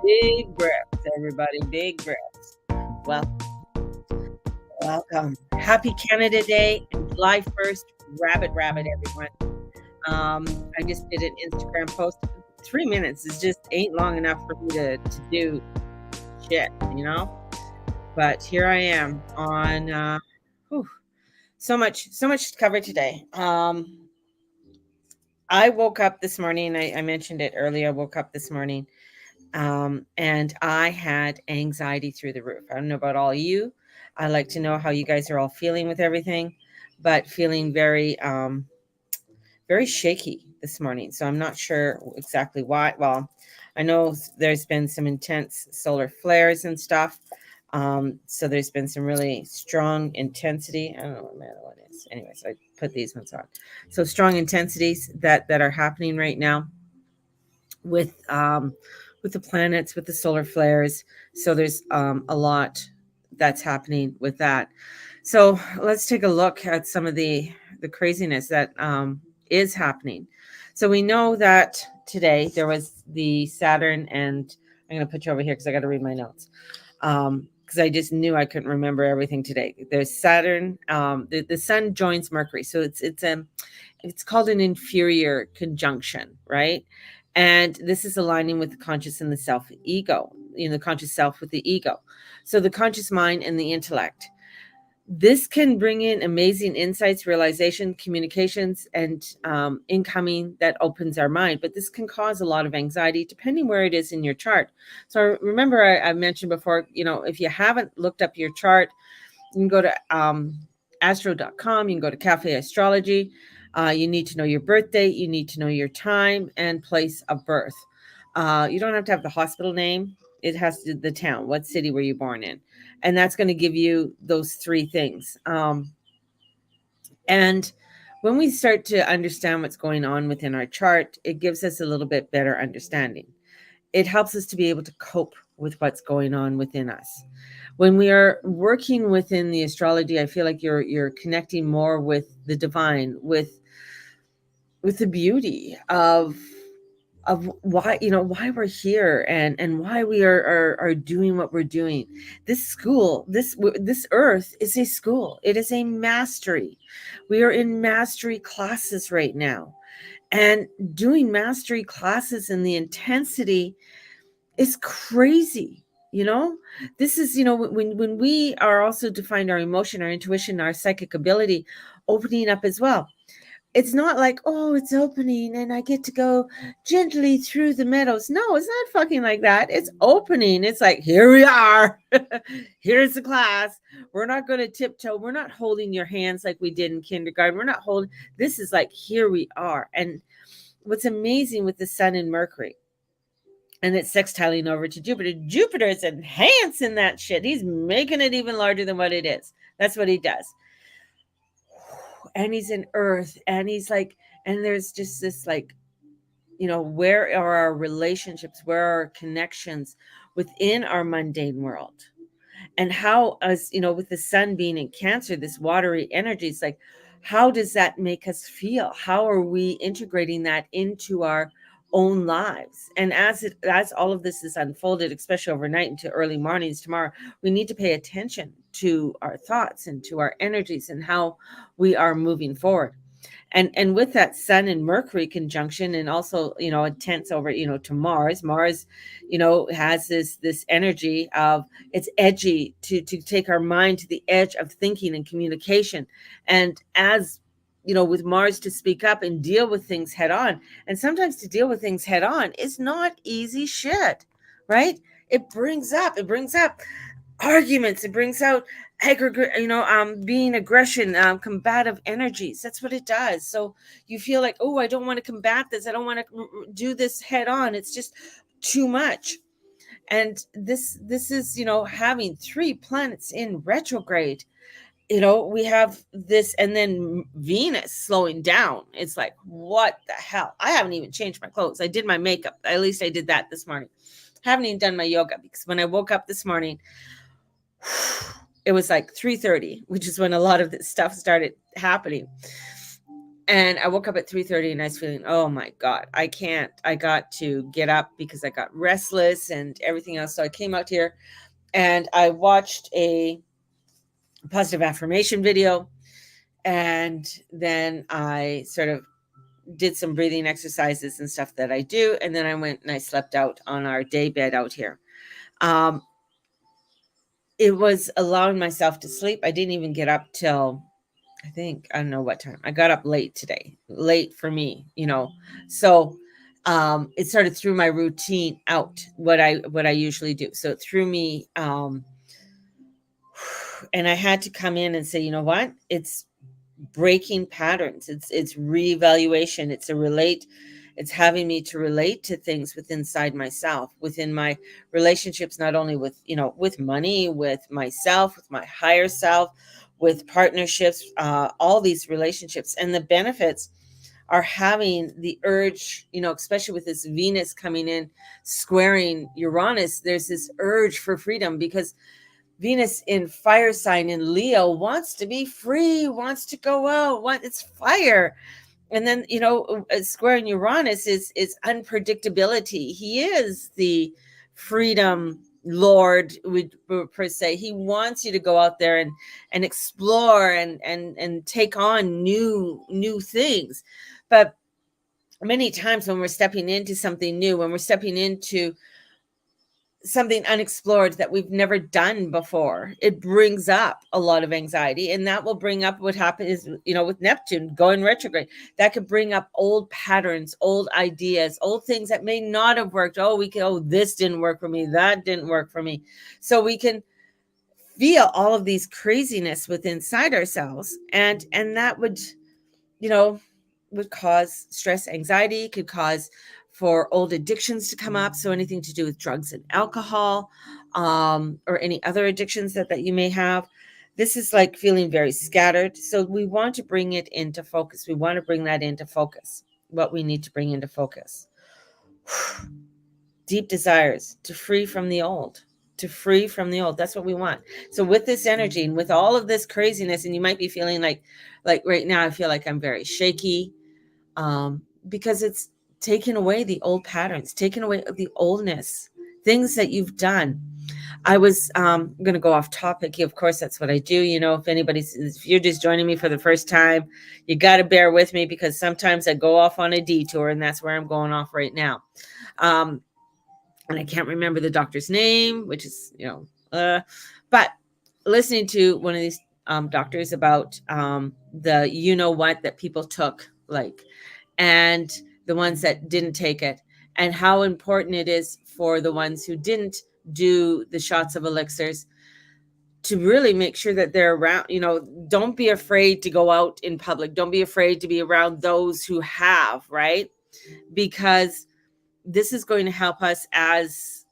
Big breaths, everybody. Big breaths. Well, welcome. Happy Canada Day and July 1st. Rabbit, everyone. I just did an Instagram post. 3 minutes is just ain't long enough for me to do shit. But here I am on whew, so much to cover today. I woke up this morning. I mentioned it earlier. I woke up this morning and I had anxiety through the roof. I don't know about all of you. I like to know how you guys are all feeling with everything, but feeling very shaky this morning. So I'm not sure exactly why. Well, I know there's been some intense solar flares and stuff. So there's been some really strong intensity. I don't know what it is. Anyways, I put these ones on. So strong intensities that are happening right now with the planets, with the solar flares. So there's a lot that's happening with that. So let's take a look at some of the craziness that is happening. So we know that today there was the Saturn, and I'm going to put you over here because I got to read my notes. Because I just knew I couldn't remember everything today. There's Saturn. The Sun joins Mercury, so it's called an inferior conjunction, right? And this is aligning with the conscious and the self ego, the conscious self with the ego. So the conscious mind and the intellect. This can bring in amazing insights, realization, communications, and incoming that opens our mind. But this can cause a lot of anxiety depending where it is in your chart. So remember, I mentioned before, if you haven't looked up your chart, you can go to astro.com, you can go to Cafe Astrology. You need to know your birth date, you need to know your time and place of birth. You don't have to have the hospital name. It has to the town. What city were you born in? And that's going to give you those three things. And when we start to understand what's going on within our chart, it gives us a little bit better understanding. It helps us to be able to cope with what's going on within us. When we are working within the astrology, I feel like you're connecting more with the divine, with the beauty of why we're here and why we are doing what we're doing. This school, this earth is a school. It is a mastery. We are in mastery classes right now, and doing mastery classes and the intensity is crazy. This is when we are also defined our emotion, our intuition, our psychic ability opening up as well. It's not like, oh, it's opening and I get to go gently through the meadows. No, it's not fucking like that. It's opening. It's like, here we are. Here's the class. We're not going to tiptoe. We're not holding your hands like we did in kindergarten. We're not holding. This is like, here we are. And what's amazing with the Sun and Mercury, and it's sextiling over to Jupiter. Jupiter is enhancing that shit. He's making it even larger than what it is. That's what he does. And he's in Earth, and he's like, and there's just this like, where are our relationships? Where are our connections within our mundane world? And how, as with the Sun being in Cancer, this watery energy, it's like, how does that make us feel? How are we integrating that into our own lives? And as all of this is unfolded, especially overnight into early mornings tomorrow, we need to pay attention to our thoughts and to our energies and how we are moving forward. And with that Sun and Mercury conjunction, and also a tense over to Mars has this energy of, it's edgy to take our mind to the edge of thinking and communication. And as with Mars, to speak up and deal with things head on. And sometimes to deal with things head on is not easy shit, right? It brings up arguments. It brings out being aggression, combative energies. That's what it does. So you feel like, oh, I don't want to combat this. I don't want to do this head on. It's just too much. And this is, having 3 planets in retrograde. We have this, and then Venus slowing down. It's like, what the hell? I haven't even changed my clothes. I did my makeup. At least I did that this morning. Haven't even done my yoga, because when I woke up this morning, it was like 3:30, which is when a lot of this stuff started happening. And I woke up at 3:30 and I was feeling, oh my God, I can't. I got to get up because I got restless and everything else. So I came out here and I watched a positive affirmation video. And then I sort of did some breathing exercises and stuff that I do. And then I went and I slept out on our day bed out here. Um, it was allowing myself to sleep. I didn't even get up till I don't know what time. I got up late today, late for me, So it sort of threw my routine out, what I usually do. So it threw me, and I had to come in and say, you know what? It's breaking patterns. It's reevaluation. It's having me to relate to things within inside myself, within my relationships, not only with, with money, with myself, with my higher self, with partnerships, all these relationships. And the benefits are having the urge, especially with this Venus coming in, squaring Uranus, there's this urge for freedom, because Venus in fire sign in Leo wants to be free, wants to go out, it's fire. And then, squaring Uranus is unpredictability. He is the freedom lord, per se. He wants you to go out there and explore and take on new things. But many times when we're stepping into something new, when we're stepping into something unexplored that we've never done before, it brings up a lot of anxiety. And that will bring up what happens, with Neptune going retrograde. That could bring up old patterns, old ideas, old things that may not have worked. This didn't work for me, that didn't work for me. So we can feel all of these craziness within inside ourselves, and that would would cause stress, anxiety, could cause for old addictions to come up. So anything to do with drugs and alcohol, or any other addictions that you may have. This is like feeling very scattered. So we want to bring it into focus. We want to bring that into focus, what we need to bring into focus. Deep desires to free from the old. That's what we want. So with this energy and with all of this craziness, and you might be feeling like right now, I feel like I'm very shaky, because it's taken away the old patterns, taken away the oldness, things that you've done. I was going to go off topic. Of course, that's what I do. If you're just joining me for the first time, you got to bear with me, because sometimes I go off on a detour, and that's where I'm going off right now. And I can't remember the doctor's name, which is, but listening to one of these doctors about the what that people took, and the ones that didn't take it, and how important it is for the ones who didn't do the shots of elixirs to really make sure that they're around. Don't be afraid to go out in public. Don't be afraid to be around those who have, right? Because this is going to help us as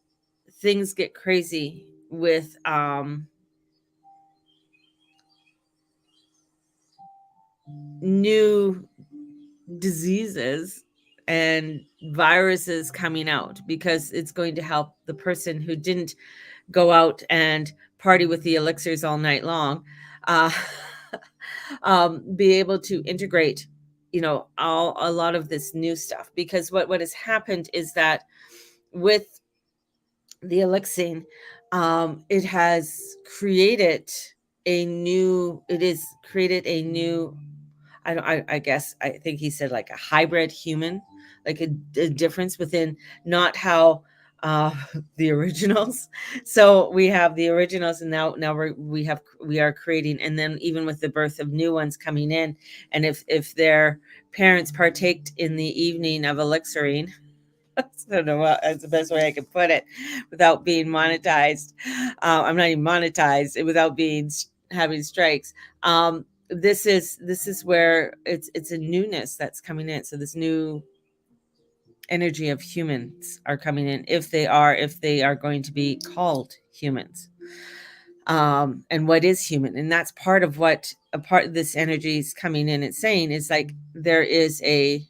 things get crazy with new diseases and viruses coming out, because it's going to help the person who didn't go out and party with the elixirs all night long, be able to integrate, a lot of this new stuff. Because what has happened is that with the elixing, it has created a new, I guess, I think he said like a hybrid human, like a difference within not how the originals. So we have the originals, and now we are creating, and then even with the birth of new ones coming in, and if their parents partaked in the evening of elixiring, I don't know what that's the best way I can put it without being monetized. I'm not even monetized, without having strikes. This is where it's a newness that's coming in. So this new energy of humans are coming in, if they are going to be called humans. And what is human? And that's part of this energy is coming in. It's saying is like there is an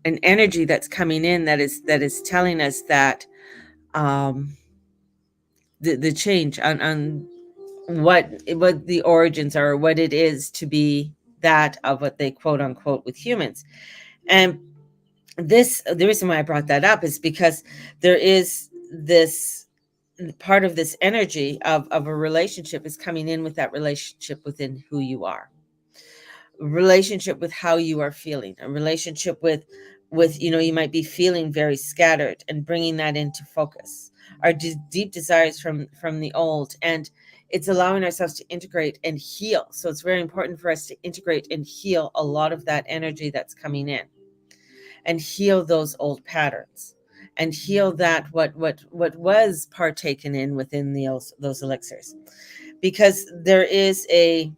energy that's coming in that is telling us that the change on what the origins are, what it is to be that of what they quote unquote with humans. And the reason why I brought that up is because there is this part of this energy of a relationship is coming in with that relationship within who you are, a relationship with how you are feeling, a relationship with you might be feeling very scattered, and bringing that into focus, our deep desires from the old, and it's allowing ourselves to integrate and heal. So it's very important for us to integrate and heal a lot of that energy that's coming in, and heal those old patterns, and heal that what was partaken in within those elixirs, because there is a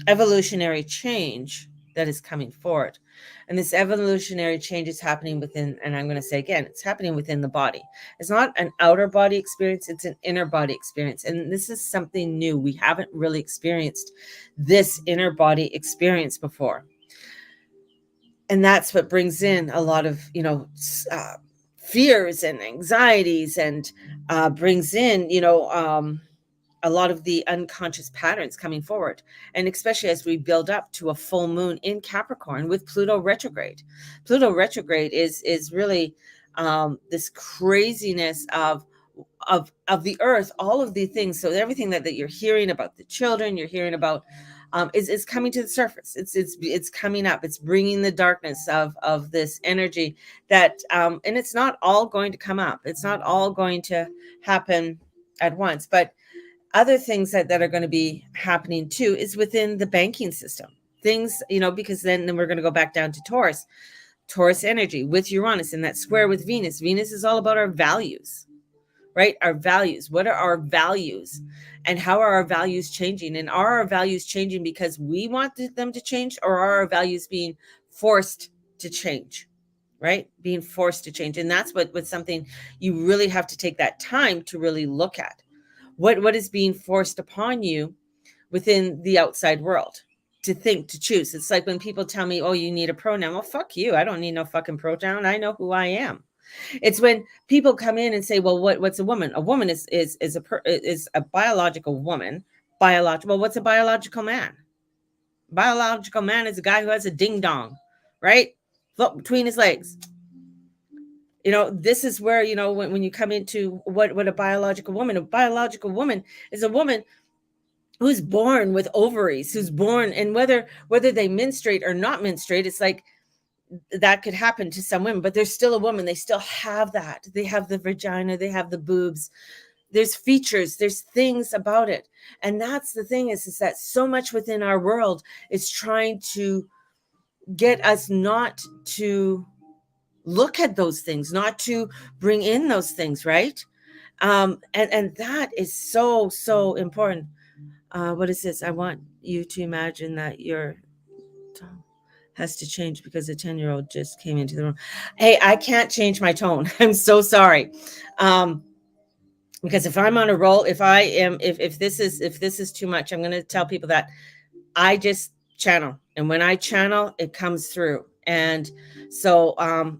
evolutionary change that is coming forward. And this evolutionary change is happening within, and I'm going to say again, it's happening within the body. It's not an outer body experience, it's an inner body experience. And this is something new. We haven't really experienced this inner body experience before. And that's what brings in a lot of, fears and anxieties, and brings in, a lot of the unconscious patterns coming forward. And especially as we build up to a full moon in Capricorn with Pluto retrograde. Pluto retrograde is really this craziness of the earth, all of the things. So everything that you're hearing about the children, you're hearing about is coming to the surface. It's coming up. It's bringing the darkness of this energy that, and it's not all going to come up. It's not all going to happen at once, but other things that are going to be happening too is within the banking system. Things, because then we're going to go back down to Taurus energy with Uranus in that square with Venus. Venus is all about our values, right? Our values. What are our values, and how are our values changing? And are our values changing because we want them to change, or are our values being forced to change? Right? Being forced to change. And that's what's something you really have to take that time to really look at. What is being forced upon you within the outside world to think, to choose? It's like when people tell me, oh, you need a pronoun. Well, fuck you. I don't need no fucking pronoun. I know who I am. It's when people come in and say, well, what's a woman? A woman is a biological woman. Biological. Well, what's a biological man? Biological man is a guy who has a ding dong, right? Float between his legs. This is where, when you come into what a biological woman is a woman who's born with ovaries, who's born, and whether they menstruate or not menstruate, it's like that could happen to some women, but they're still a woman. They still have that. They have the vagina, they have the boobs. There's features, there's things about it. And that's the thing is that so much within our world is trying to get us not to look at those things, not to bring in those things, right? And that is so important. What is this? I want you to imagine that your tone has to change because a 10-year-old just came into the room. Hey, I can't change my tone. I'm so sorry. Because if I'm on a roll, if this is too much, I'm going to tell people that I just channel, and when I channel, it comes through. And so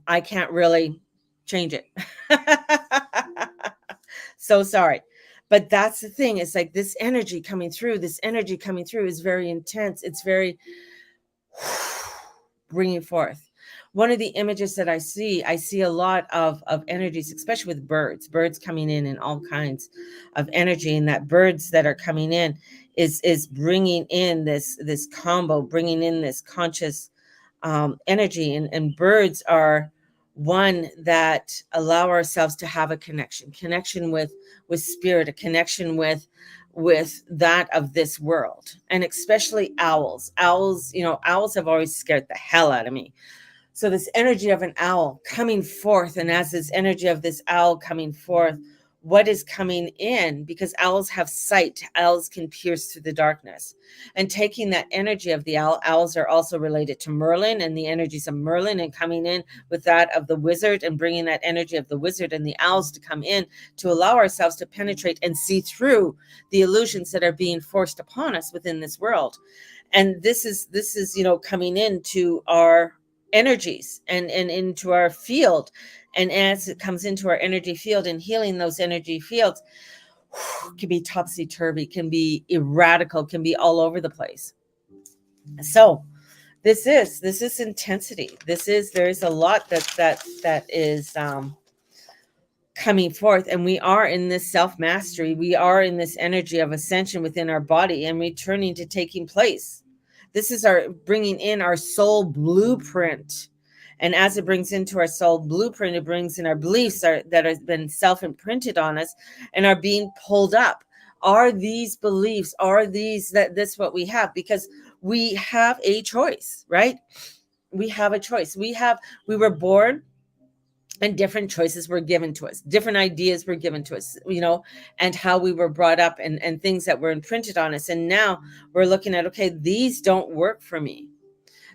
I can't really change it. So sorry. But that's the thing. It's like this energy coming through is very intense. It's very bringing forth. One of the images that I see a lot of energies, especially with birds coming in all kinds of energy. And that birds that are coming in is bringing in this combo, bringing in this conscious energy. And birds are one that allow ourselves to have a connection with spirit, a connection with that of this world. And especially owls have always scared the hell out of me. So this energy of an owl coming forth, and as this energy of this owl coming forth, what is coming in, because owls have sight, owls can pierce through the darkness. And taking that energy of the owl, owls are also related to Merlin and the energies of Merlin, and coming in with that of the wizard, and bringing that energy of the wizard and the owls to come in to allow ourselves to penetrate and see through the illusions that are being forced upon us within this world. And this is coming into our energies and into our field. And as it comes into our energy field and healing those energy fields, can be topsy-turvy, can be erratical, can be all over the place. So this is intensity. There's a lot that is coming forth, and we are in this self-mastery. We are in this energy of ascension within our body and returning to taking place. This is our bringing in our soul blueprint. And as it brings into our soul blueprint, it brings in our beliefs that have been self-imprinted on us and are being pulled up. Are these beliefs, are these, this what we have? Because we have a choice, right? We have a choice. We were born, and different choices were given to us, different ideas were given to us, and how we were brought up, and things that were imprinted on us. And now we're looking at, okay, these don't work for me.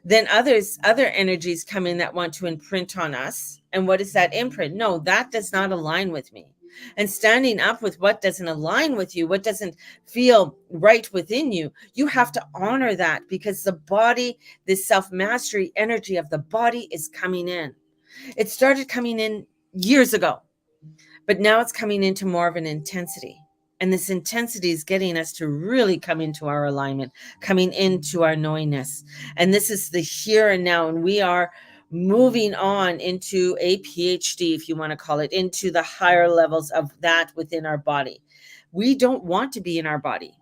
Then other energies come in that want to imprint on us. And what is that imprint? No, that does not align with me. And standing up with what doesn't align with you, what doesn't feel right within you, you have to honor that, because the body, this self-mastery energy of the body is coming in. It started coming in years ago, but now it's coming into more of an intensity. And this intensity is getting us to really come into our alignment, coming into our knowingness. And this is the here and now. And we are moving on into a PhD, if you want to call it, into the higher levels of that within our body. We don't want to be in our body.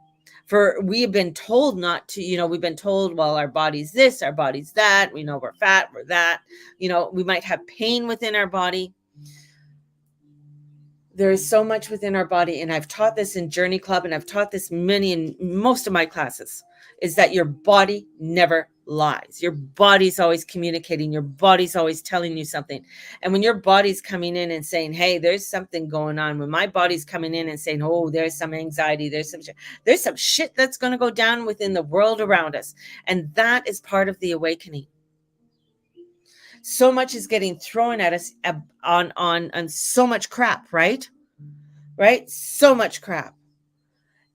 For we have been told not to, we've been told, well, our body's this, our body's that. We know we're fat, we're that. We might have pain within our body. There is so much within our body. And I've taught this in Journey Club, and I've taught this in most of my classes, is that your body never lies. Your body's always communicating. Your body's always telling you something. And when your body's coming in and saying, hey, there's something going on, when my body's coming in and saying, oh, there's some anxiety, there's some shit that's going to go down within the world around us. And that is part of the awakening. So much is getting thrown at us on so much crap, right? So much crap.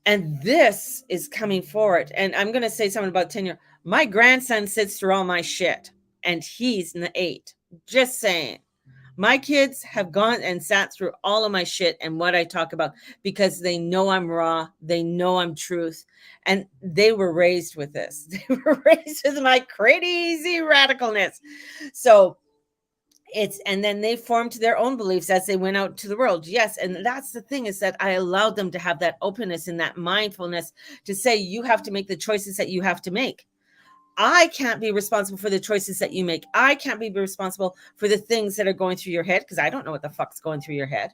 And this is coming forward. And I'm going to say something about tenure. My grandson sits through all my shit, and he's 8. Just saying. My kids have gone and sat through all of my shit and what I talk about, because they know I'm raw. They know I'm truth. And they were raised with this. They were raised with my crazy radicalness. So and then they formed their own beliefs as they went out to the world. Yes. And that's the thing, is that I allowed them to have that openness and that mindfulness to say, you have to make the choices that you have to make. I can't be responsible for the choices that you make. I can't be responsible for the things that are going through your head, because I don't know what the fuck's going through your head,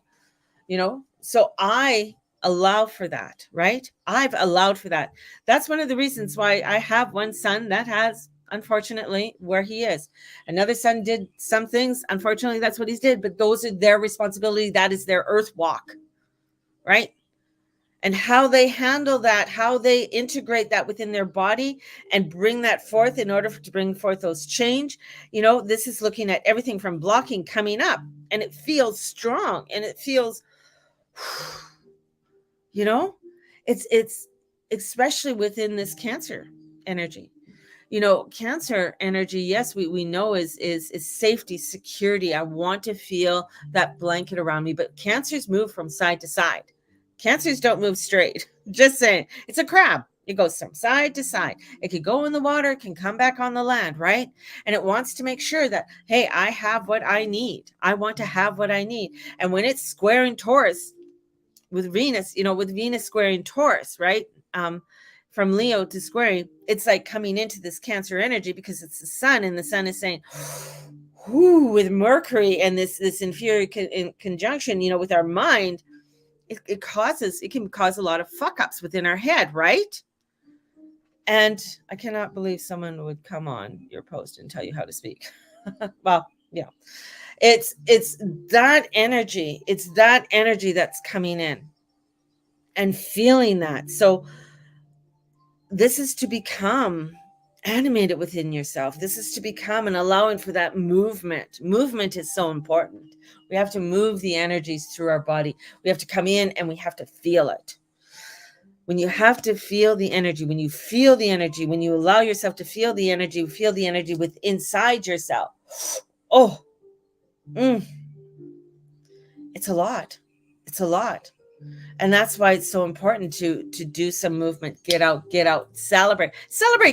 So I allow for that, right? I've allowed for that. That's one of the reasons why I have one son that has, unfortunately, where he is. Another son did some things. Unfortunately, that's what he did. But those are their responsibility. That is their earth walk, right? And how they handle that, how they integrate that within their body and bring that forth in order to bring forth those change. This is looking at everything from blocking coming up, and it feels strong, and it feels, it's especially within this Cancer energy. Cancer energy, yes, we know is safety, security. I want to feel that blanket around me, but Cancers move from side to side. Cancers don't move straight. Just saying. It's a crab. It goes from side to side. It can go in the water, can come back on the land, right? And it wants to make sure that, hey, I have what I need. I want to have what I need. And when it's squaring Taurus with Venus, with Venus squaring Taurus, right? From Leo to squaring, it's like coming into this Cancer energy, because it's the sun, and the sun is saying, with Mercury and this inferior conjunction, with our mind, it can cause a lot of fuck ups within our head, right? And I cannot believe someone would come on your post and tell you how to speak. Well, yeah, it's that energy. It's that energy that's coming in and feeling that. So this is to become animated within yourself. This is to become and allowing for that movement. Movement is so important. We have to move the energies through our body. We have to come in and we have to feel it. When you have to feel the energy, when you feel the energy, when you allow yourself to feel the energy with inside yourself. Oh, it's a lot. It's a lot. And that's why it's so important to do some movement, get out, celebrate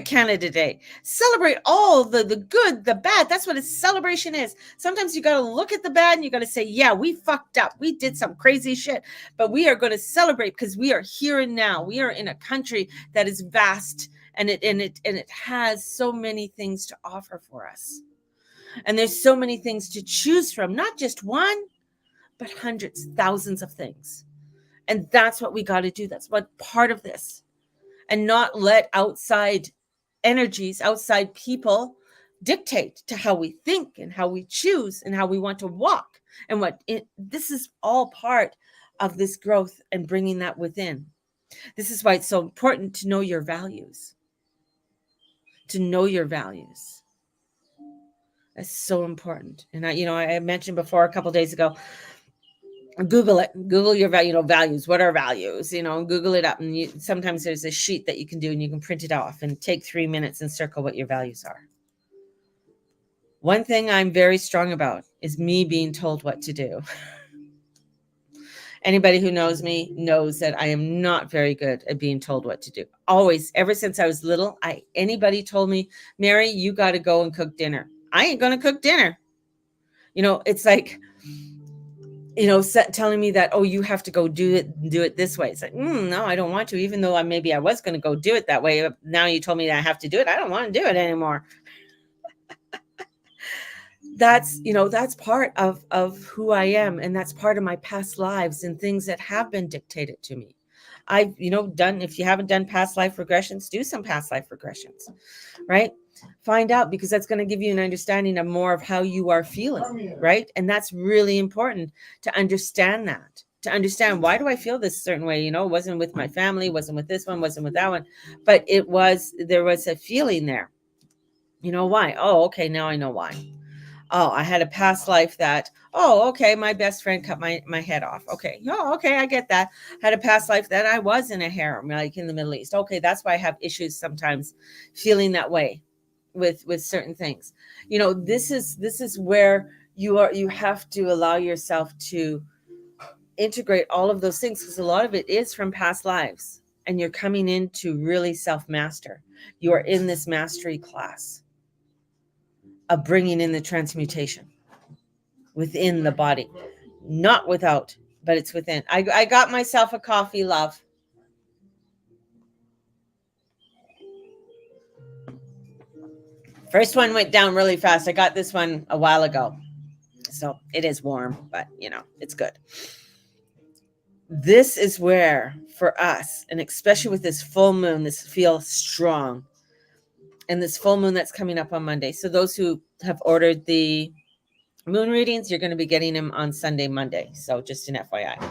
Canada Day, celebrate all the good, the bad. That's what a celebration is. Sometimes you got to look at the bad and you got to say, yeah, we fucked up, we did some crazy shit, but we are going to celebrate because we are here and now. We are in a country that is vast, and it has so many things to offer for us, and there's so many things to choose from, not just one, but hundreds, thousands of things. And that's what we got to do. That's what part of this, and not let outside energies, outside people dictate to how we think and how we choose and how we want to walk. And this is all part of this growth and bringing that within. This is why it's so important to know your values. To know your values. That's so important. And I mentioned before a couple of days ago, Google it. Google your values. What are values? Google it up. And sometimes there's a sheet that you can do, and you can print it off and take 3 minutes and circle what your values are. One thing I'm very strong about is me being told what to do. Anybody who knows me knows that I am not very good at being told what to do. Always, ever since I was little, anybody told me, Mary, you got to go and cook dinner. I ain't going to cook dinner. It's like, telling me that, oh, you have to go do it this way. It's like, no, I don't want to, even though maybe I was going to go do it that way. Now you told me that I have to do it. I don't want to do it anymore. That's part of who I am. And that's part of my past lives and things that have been dictated to me. I've, if you haven't done past life regressions, do some past life regressions, right? Find out, because that's going to give you an understanding of more of how you are feeling, right? And that's really important to understand that, to understand, why do I feel this certain way? It wasn't with my family, wasn't with this one, wasn't with that one, but there was a feeling there. Why? Oh, okay. Now I know why. Oh, I had a past life that, oh, okay, my best friend cut my head off. Okay. Oh, okay, I get that. Had a past life that I was in a harem, like in the Middle East. Okay, that's why I have issues sometimes feeling that way with certain things. This is where you have to allow yourself to integrate all of those things, because a lot of it is from past lives, and you're coming in to really self-master. You are in this mastery class of bringing in the transmutation within the body, not without, but it's within. I got myself a coffee, love. First one went down really fast. I got this one a while ago, so it is warm, but it's good. This is where, for us, and especially with this full moon, this feels strong. And this full moon that's coming up on Monday. So those who have ordered the moon readings, you're going to be getting them on Sunday, Monday. So just an FYI.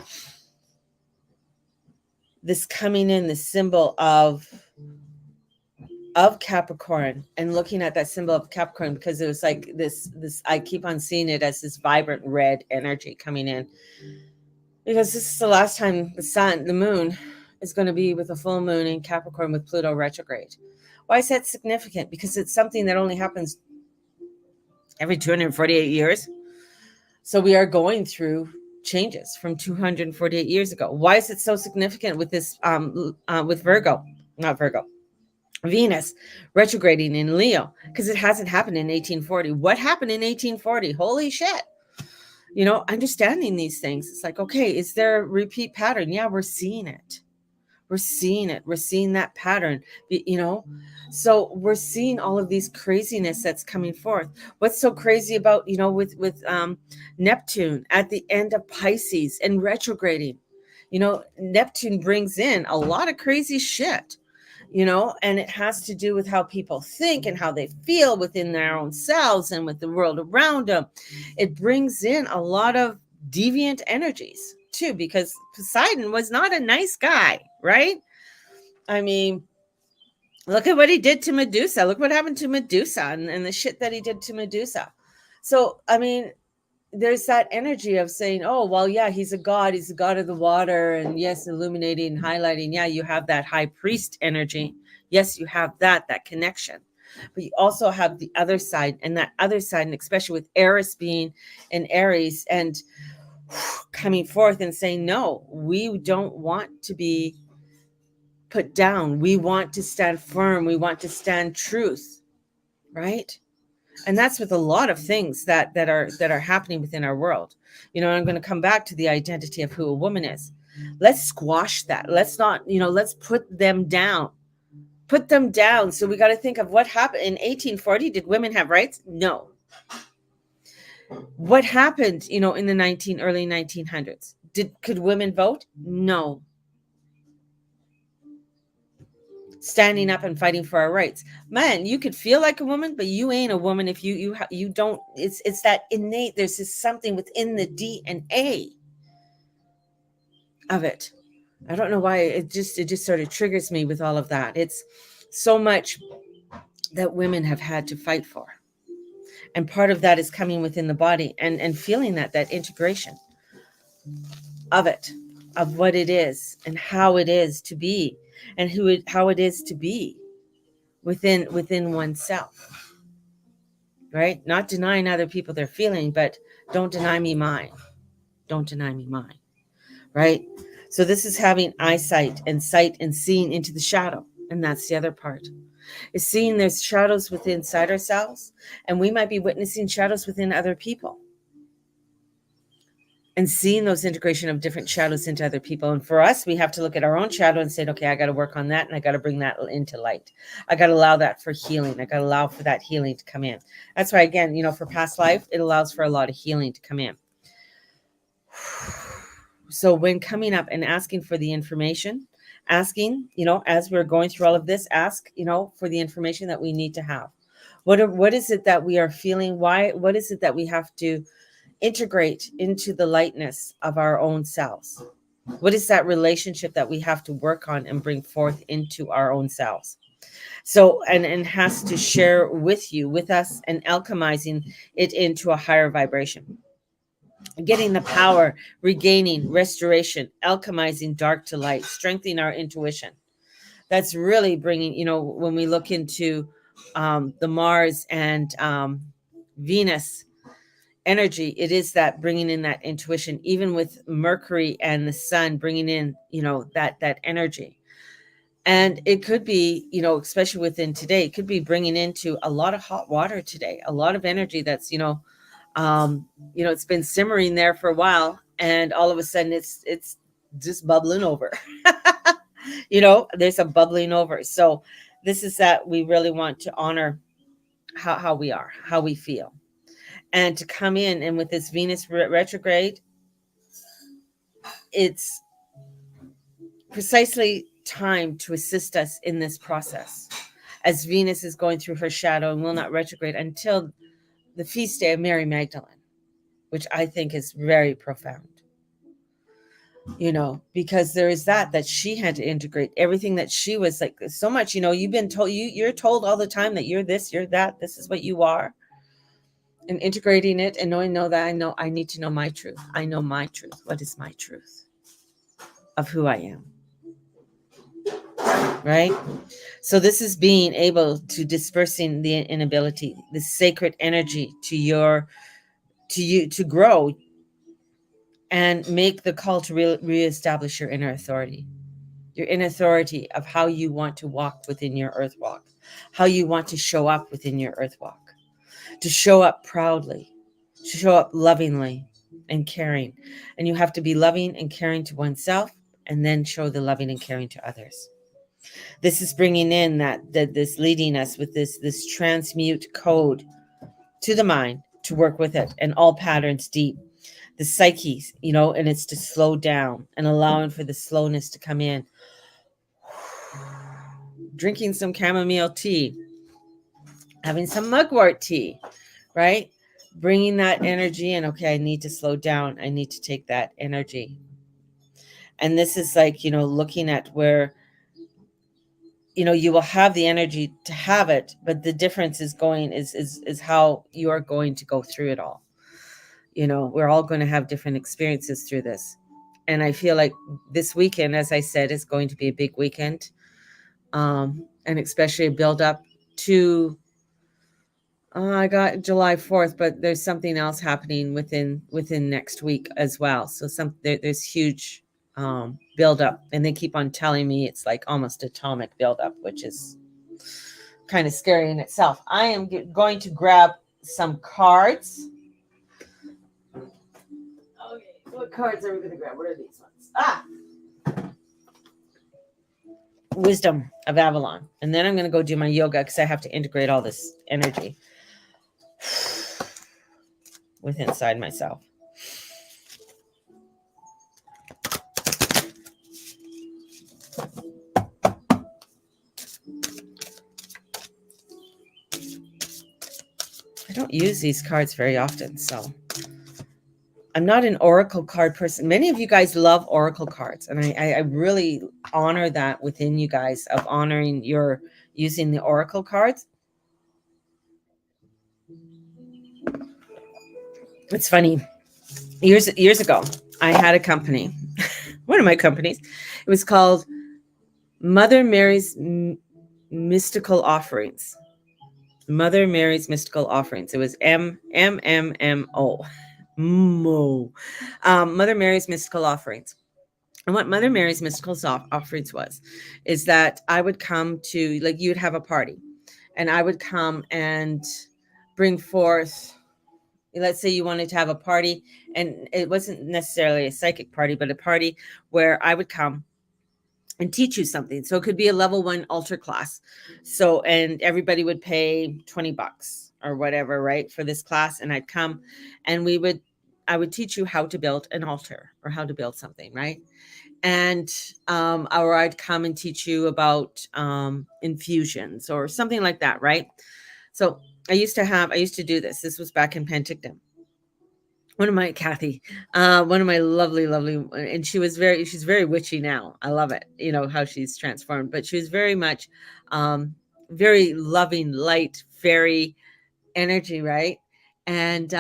This coming in, the symbol of Capricorn, and looking at that symbol of Capricorn, because it was like this, I keep on seeing it as this vibrant red energy coming in, because this is the last time the moon is going to be with a full moon in Capricorn with Pluto retrograde. Why is that significant? Because it's something that only happens every 248 years. So we are going through changes from 248 years ago. Why is it so significant with this, with Venus retrograding in Leo? Because it hasn't happened in 1840. What happened in 1840? Holy shit. Understanding these things. It's like, okay, is there a repeat pattern? Yeah, we're seeing it. We're seeing it. We're seeing that pattern, So we're seeing all of these craziness that's coming forth. What's so crazy about, with Neptune at the end of Pisces and retrograding? Neptune brings in a lot of crazy shit, and it has to do with how people think and how they feel within their own selves and with the world around them. It brings in a lot of deviant energies too, because Poseidon was not a nice guy, right? I mean, look at what he did to Medusa. Look what happened to Medusa and the shit that he did to Medusa. So, I mean, there's that energy of saying, oh, well, yeah, he's a god of the water, and yes, illuminating and highlighting. Yeah, you have that high priest energy. Yes, you have that connection. But you also have the other side, and especially with Eris being in Aries, and coming forth and saying, no, we don't want to be put down. We want to stand firm. We want to stand truth, right? And that's with a lot of things that are happening within our world. I'm going to come back to the identity of who a woman is. Let's squash that. Let's not, let's put them down. Put them down. So we got to think of what happened in 1840. Did women have rights? No. What happened, in the early 1900s? Could women vote? No. Standing up and fighting for our rights. Man, you could feel like a woman, but you ain't a woman if you don't. It's that innate. There's just something within the DNA of it. I don't know why it just sort of triggers me with all of that. It's so much that women have had to fight for, and part of that is coming within the body and feeling that integration of it, of what it is and how it is to be, and how it is to be within oneself, right? Not denying other people their feeling, but don't deny me mine. Don't deny me mine, right? So this is having eyesight and sight and seeing into the shadow. And that's the other part, is seeing there's shadows within inside ourselves, and we might be witnessing shadows within other people, and seeing those integration of different shadows into other people. And for us, we have to look at our own shadow and say, okay, I got to work on that, and I got to bring that into light. I got to allow that for healing. I got to allow for that healing to come in. That's why, again, for past life, it allows for a lot of healing to come in. So when coming up and asking for the information, asking, as we're going through all of this, ask, for the information that we need to have. What is it that we are feeling? What is it that we have to integrate into the lightness of our own selves? What is that relationship that we have to work on and bring forth into our own selves? So, and has to share with us, and alchemizing it into a higher vibration. Getting the power, regaining, restoration, alchemizing dark to light, strengthening our intuition. That's really bringing, when we look into the Mars and Venus energy, it is that bringing in that intuition, even with Mercury and the sun bringing in, that energy. And it could be, especially within today, it could be bringing into a lot of hot water today, a lot of energy that's, it's been simmering there for a while, and all of a sudden it's just bubbling over. There's a bubbling over. So this is that we really want to honor how we are, how we feel, and to come in. And with this Venus retrograde, it's precisely time to assist us in this process, as Venus is going through her shadow and will not retrograde until the feast day of Mary Magdalene, which I think is very profound, because there is that she had to integrate everything that she was like so much, you've been told, you're told all the time that you're this, you're that, this is what you are. And integrating it and knowing that I need to know my truth. I know my truth. What is my truth of who I am? Right? So this is being able to dispersing the inability, the sacred energy to grow and make the call to reestablish your inner authority. Your inner authority of how you want to walk within your earth walk, how you want to show up within your earth walk, to show up proudly, to show up lovingly and caring. And you have to be loving and caring to oneself, and then show the loving and caring to others. This is bringing in this leading us with this transmute code to the mind to work with it, and all patterns deep. The psyche, and it's to slow down and allowing for the slowness to come in. Drinking some chamomile tea, having some mugwort tea, right? Bringing that energy in. Okay, I need to slow down. I need to take that energy. And this is like, looking at where, you will have the energy to have it, but the difference is how you are going to go through it all. We're all going to have different experiences through this. And I feel like this weekend, as I said, is going to be a big weekend. And especially a build up to I got July 4th, but there's something else happening within next week as well. So there's huge buildup, and they keep on telling me it's like almost atomic buildup, which is kind of scary in itself. I am going to grab some cards. Okay, what cards are we going to grab? What are these ones? Wisdom of Avalon. And then I'm going to go do my yoga because I have to integrate all this energy with inside myself. I don't use these cards very often, so I'm not an oracle card person. Many of you guys love oracle cards, and I really honor that within you guys of honoring your using the oracle cards. It's funny. Years ago, I had a company, one of my companies. It was called Mother Mary's Mystical Offerings. Mother Mary's Mystical Offerings. It was MMMO. Mother Mary's Mystical Offerings. And what Mother Mary's Mystical Offerings is that I would come to, like, you'd have a party, and I would come and bring forth, let's say you wanted to have a party, and it wasn't necessarily a psychic party, but a party where I would come and teach you something. So it could be a level 1 altar class. So, and everybody would pay $20 or whatever, right, for this class. And I'd come and I would teach you how to build an altar or how to build something, right? And or I'd come and teach you about infusions or something like that, right? So I used to do this. This was back in Penticton. One of my lovely, and she's very witchy now. I love it. You know, how she's transformed, but she was very much, very loving, light, fairy energy. Right. And,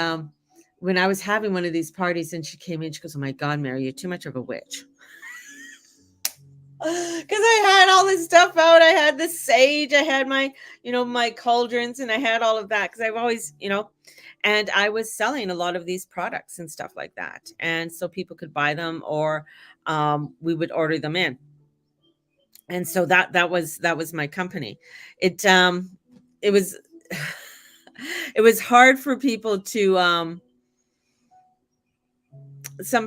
when I was having one of these parties and she came in, she goes, "Oh my God, Mary, you're too much of a witch." Because I had all this stuff out. I had the sage, I had my, my cauldrons, and I had all of that because I've always, and I was selling a lot of these products and stuff like that. And so people could buy them, or we would order them in. And so that was my company. It was it was hard for people to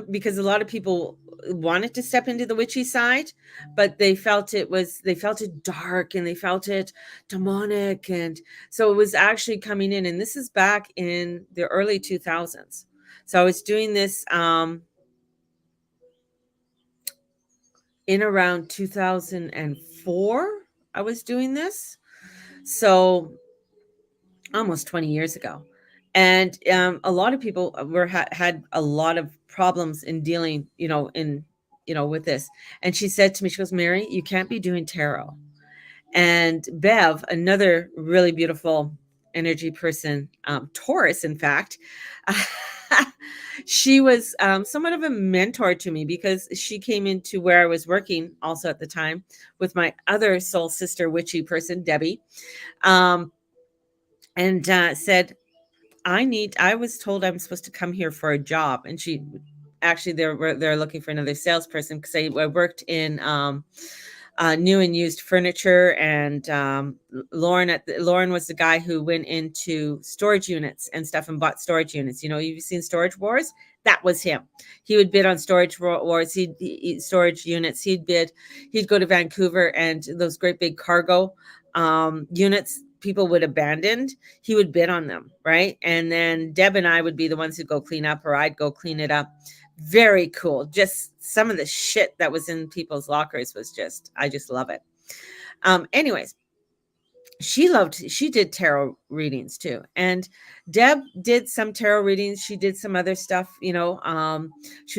because a lot of people wanted to step into the witchy side, but they felt it dark, and they felt it demonic. And so it was actually coming in, and this is back in the early 2000s. So I was doing this in around 2004. I was doing this, so almost 20 years ago. And a lot of people had a lot of problems in dealing, with this. And she said to me, she goes, "Mary, you can't be doing tarot." And Bev, another really beautiful energy person, Taurus, in fact, she was somewhat of a mentor to me, because she came into where I was working also at the time with my other soul sister witchy person, Debbie, and said, I was told I'm supposed to come here for a job. And she actually, they're looking for another salesperson, because I worked in new and used furniture. And Lauren was the guy who went into storage units and stuff and bought storage units. You've seen Storage Wars. That was him. He would bid on Storage Wars. He'd storage units. He'd go to Vancouver, and those great big cargo units people would abandon, he would bid on them, right? And then Deb and I would be the ones who go clean up, or I'd go clean it up. Very cool. Just some of the shit that was in people's lockers was I just love it. Anyways, she did tarot readings too. And Deb did some tarot readings. She did some other stuff, she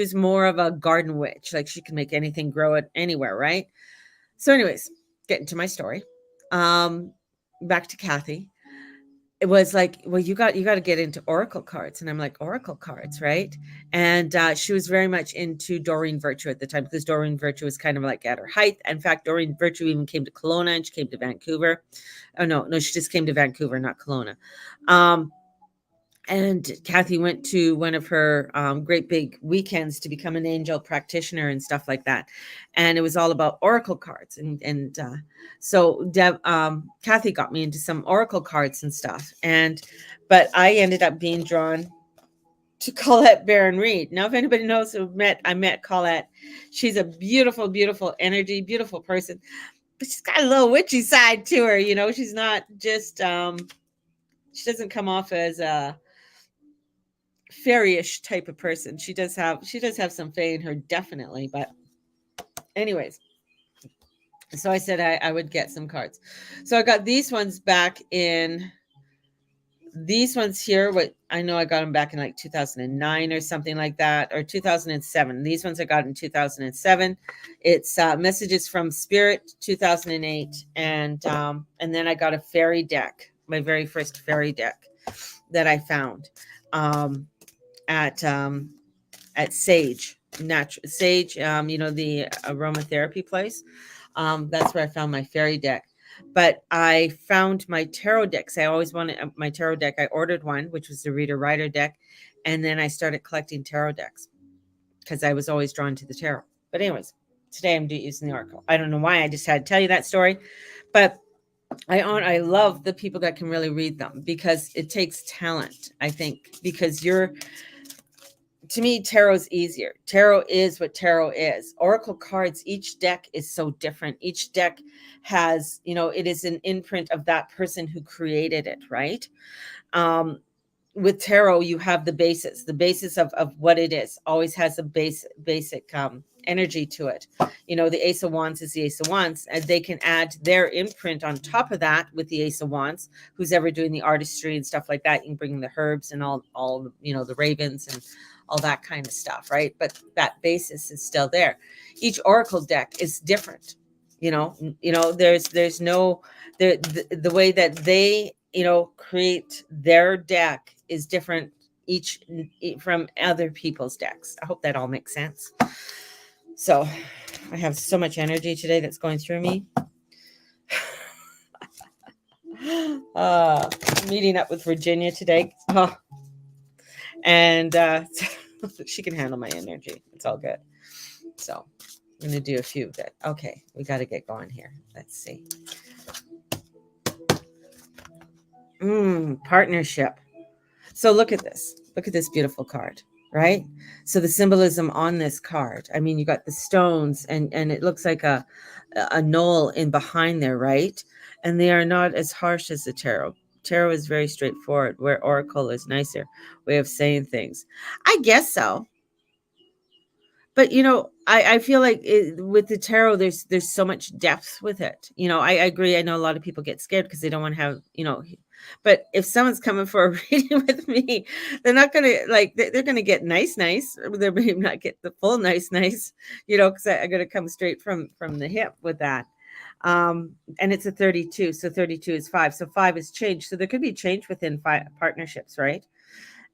was more of a garden witch. Like, she could make anything grow it anywhere, right? So anyways, getting to my story. Back to Kathy. it was like, well, you got to get into oracle cards. And I'm like, oracle cards, right? And she was very much into Doreen Virtue at the time, because Doreen Virtue was kind of like at her height. In fact, Doreen Virtue even came to Kelowna, and she came to Vancouver. Oh, no, she just came to Vancouver, not Kelowna. And Kathy went to one of her great big weekends to become an angel practitioner and stuff like that. And it was all about oracle cards. And so Kathy got me into some oracle cards and stuff. But I ended up being drawn to Colette Baron Reed. Now, if anybody knows I met Colette. She's a beautiful, beautiful energy, beautiful person. But she's got a little witchy side to her. She's not just, she doesn't come off as a fairyish type of person. She does have some fae in her, definitely. But anyways, so I said I would get some cards. So I got these ones back in, these ones here. What I know, I got them back in like 2009 or something like that, or 2007. These ones I got in 2007. It's Messages from Spirit, 2008, and then I got a fairy deck, my very first fairy deck that I found. At Sage, Sage, the aromatherapy place. That's where I found my fairy deck. But I found my tarot decks. I always wanted my tarot deck. I ordered one, which was the Reader Writer deck. And then I started collecting tarot decks because I was always drawn to the tarot. But anyways, today I'm using the oracle. I don't know why. I just had to tell you that story. But I love the people that can really read them, because it takes talent, I think, because to me, tarot's easier. Tarot is what tarot is. Oracle cards, each deck is so different. Each deck has, it is an imprint of that person who created it, right? With tarot, you have the basis of what it is. Always has a basic energy to it. The Ace of Wands is the Ace of Wands, and they can add their imprint on top of that with the Ace of Wands. Who's ever doing the artistry and stuff like that, you can bring the herbs and all the ravens and all that kind of stuff, right? But that basis is still there. Each oracle deck is different. There's no the way that they create their deck is different each from other people's decks. I hope that all makes sense. So I have so much energy today that's going through me. Meeting up with Virginia today. And she can handle my energy. It's all good. So I'm going to do a few of that. Okay, we got to get going here. Let's see. Partnership. So look at this. Look at this beautiful card, right? So the symbolism on this card. I mean, you got the stones, and it looks like a knoll in behind there, right? And they are not as harsh as the tarot. Tarot is very straightforward, where oracle is nicer way of saying things. I guess so. But I feel like with the tarot, there's so much depth with it. I agree. I know a lot of people get scared because they don't want to have, but if someone's coming for a reading with me, they're not gonna they're gonna get nice. They may not get the full nice, because I'm gonna come straight from the hip with that. And it's a 32, so 32 is 5, so 5 is change. So there could be change within partnerships, right?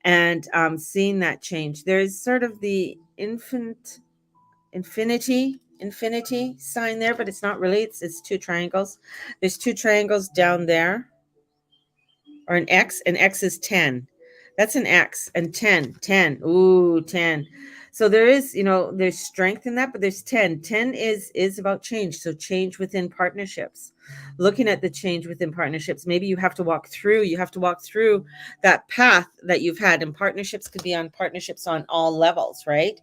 And seeing that change, there's sort of the infinity sign there, but it's not really. It's two triangles. There's two triangles down there, or an X. An X is 10. That's an X. And 10. Ooh, 10. So there is, there's strength in that, but there's 10. 10 is about change. So change within partnerships. Looking at the change within partnerships, maybe you have to walk through that path that you've had. And partnerships could be on partnerships on all levels, right?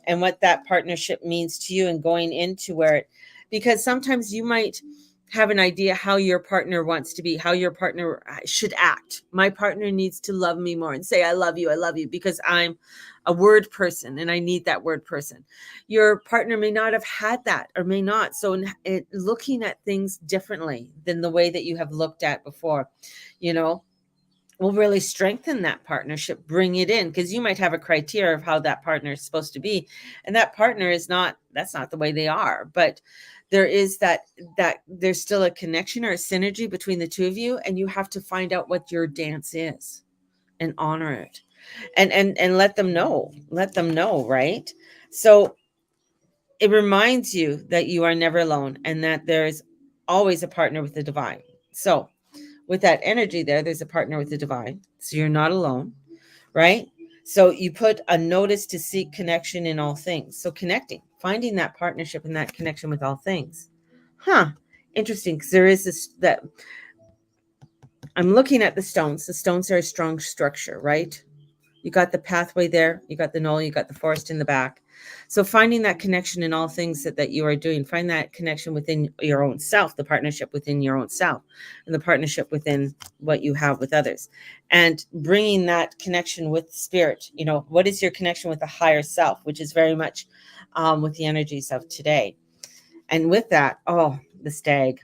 And what that partnership means to you, and going into because sometimes you might have an idea how your partner wants to be, how your partner should act. My partner needs to love me more and say, I love you, because I'm a word person and I need that word person. Your partner may not have had that, or may not. So looking at things differently than the way that you have looked at before, will really strengthen that partnership, bring it in, because you might have a criteria of how that partner is supposed to be, and that partner is not, that's not the way they are. But there is that there's still a connection or a synergy between the two of you, and you have to find out what your dance is and honor it, and let them know, right? So it reminds you that you are never alone and that there's always a partner with the divine. So with that energy there's a partner with the divine. So you're not alone, right? So you put a notice to seek connection in all things. So connecting, finding that partnership and that connection with all things. Interesting, because there is this, that I'm looking at the stones. The stones are a strong structure, right? You got the pathway there, you got the knoll, you got the forest in the back. So finding that connection in all things that you are doing, find that connection within your own self, the partnership within your own self, and the partnership within what you have with others, and bringing that connection with spirit. What is your connection with the higher self, which is very much with the energies of today. And with that, the stag,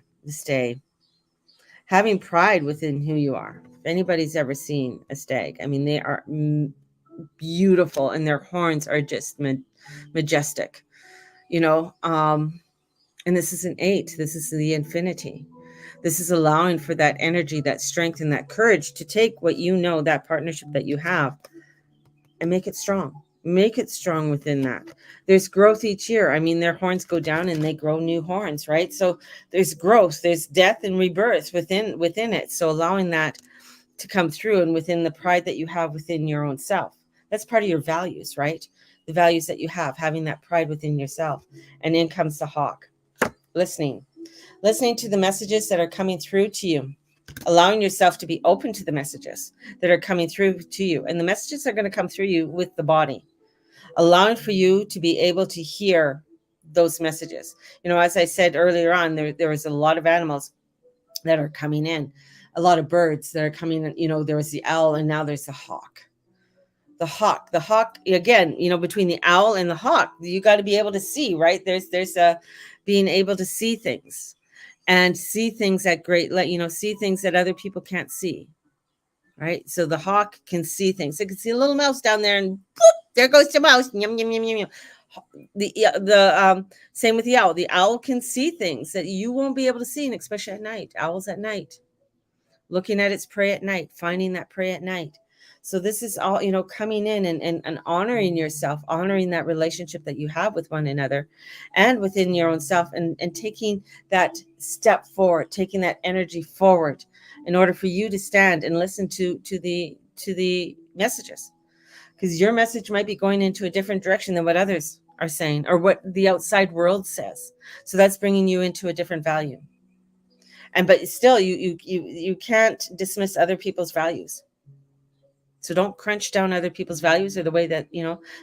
having pride within who you are. If anybody's ever seen a stag, I mean, they are beautiful, and their horns are just majestic, and this is an 8. This is the infinity. This is allowing for that energy, that strength, and that courage to take what that partnership that you have, and make it strong within that. There's growth each year. I mean, their horns go down and they grow new horns, right? So there's growth, there's death and rebirth within it. So allowing that to come through, and within the pride that you have within your own self. That's part of your values, right? The values that you have, having that pride within yourself. And in comes the hawk. Listening to the messages that are coming through to you, allowing yourself to be open to the messages that are coming through to you. And the messages are going to come through you with the body, allowing for you to be able to hear those messages. As I said earlier on, there was a lot of animals that are coming in, a lot of birds that are coming in. There was the owl, and now there's the hawk. The hawk again, between the owl and the hawk, you got to be able to see, right? There's a being able to see things, and see things at great, see things that other people can't see, right? So the hawk can see things. It can see a little mouse down there, and boop, there goes the mouse. Yum, yum, yum, yum, yum. The same with the owl. The owl can see things that you won't be able to see, and especially at night. Owls at night, looking at its prey at night, finding that prey at night. So this is all, coming in and honoring yourself, honoring that relationship that you have with one another and within your own self, and taking that step forward, taking that energy forward in order for you to stand and listen to the messages. Because your message might be going into a different direction than what others are saying, or what the outside world says. So that's bringing you into a different value. But still, you can't dismiss other people's values. So don't crunch down other people's values, or the way that,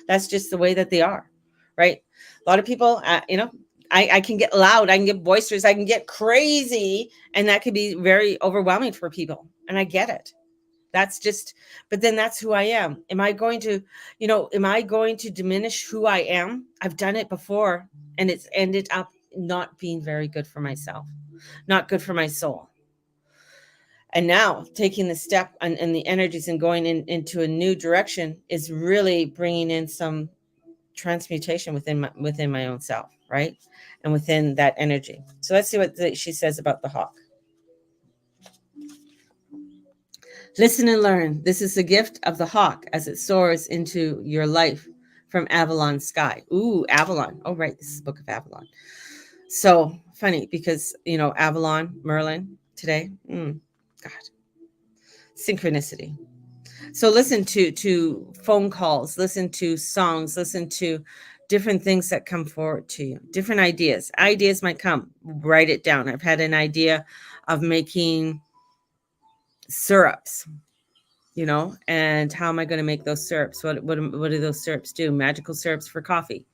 that's just the way that they are, right? A lot of people, I can get loud, I can get boisterous, I can get crazy, and that can be very overwhelming for people. And I get it. That's just, but then that's who I am. Am I going to diminish who I am? I've done it before, and it's ended up not being very good for myself, not good for my soul. And now taking the step and the energies and going into a new direction is really bringing in some transmutation within my own self, right? And within that energy. So let's see what she says about the hawk. Listen and learn. This is the gift of the hawk as it soars into your life from Avalon sky. Ooh, Avalon. Oh, right. This is the book of Avalon. So funny because, Avalon, Merlin today. God. Synchronicity. So listen to phone calls, listen to songs, listen to different things that come forward to you, different ideas. Ideas might come, write it down. I've had an idea of making syrups, and how am I going to make those syrups? What do those syrups do? Magical syrups for coffee.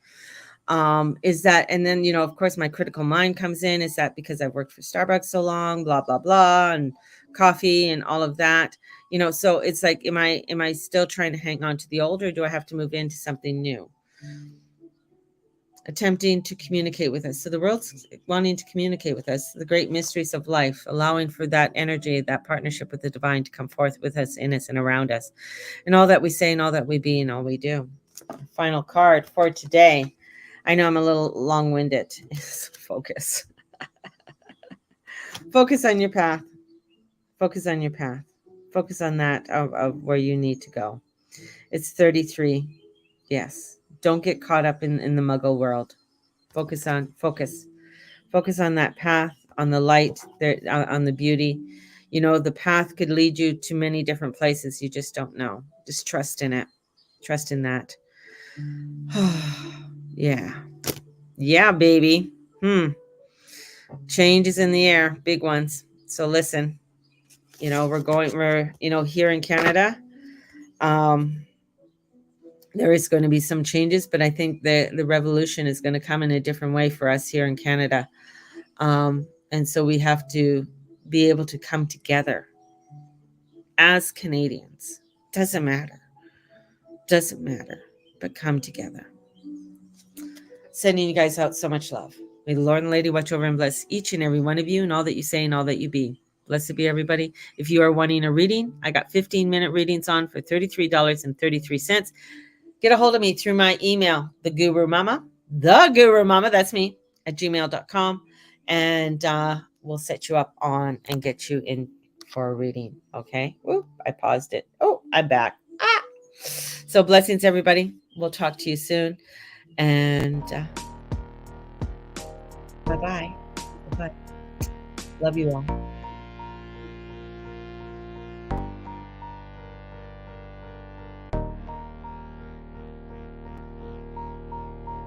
Is that, and then, of course, my critical mind comes in. Is that because I've worked for Starbucks so long, blah, blah, blah, and coffee and all of that, so it's like, am I still trying to hang on to the old, or do I have to move into something new? attempting to communicate with us. So the world's wanting to communicate with us, the great mysteries of life, allowing for that energy, that partnership with the divine to come forth with us, in us, and around us, and all that we say and all that we be and all we do. Final card for today. I know I'm a little long-winded. Focus. Focus on your path. Focus on your path. Focus on that of where you need to go. It's 33. Yes. Don't get caught up in the muggle world. Focus on that path, on the light, on the beauty. You know, the path could lead you to many different places. You just don't know. Just trust in it. Trust in that. Yeah, baby. Change is in the air, big ones. So listen, we're here in Canada. There is going to be some changes, but I think the revolution is going to come in a different way for us here in Canada. And so we have to be able to come together as Canadians. Doesn't matter, but come together. Sending you guys out so much love. May the Lord and Lady watch over and bless each and every one of you and all that you say and all that you be. Blessed be everybody. If you are wanting a reading, I got 15-minute readings on for $33.33. Get a hold of me through my email, the Guru Mama, that's me, at gmail.com. And we'll set you up on and get you in for a reading. Okay. Oop, I paused it. Oh, I'm back. So blessings, everybody. We'll talk to you soon. And bye-bye. Bye-bye. Love you all.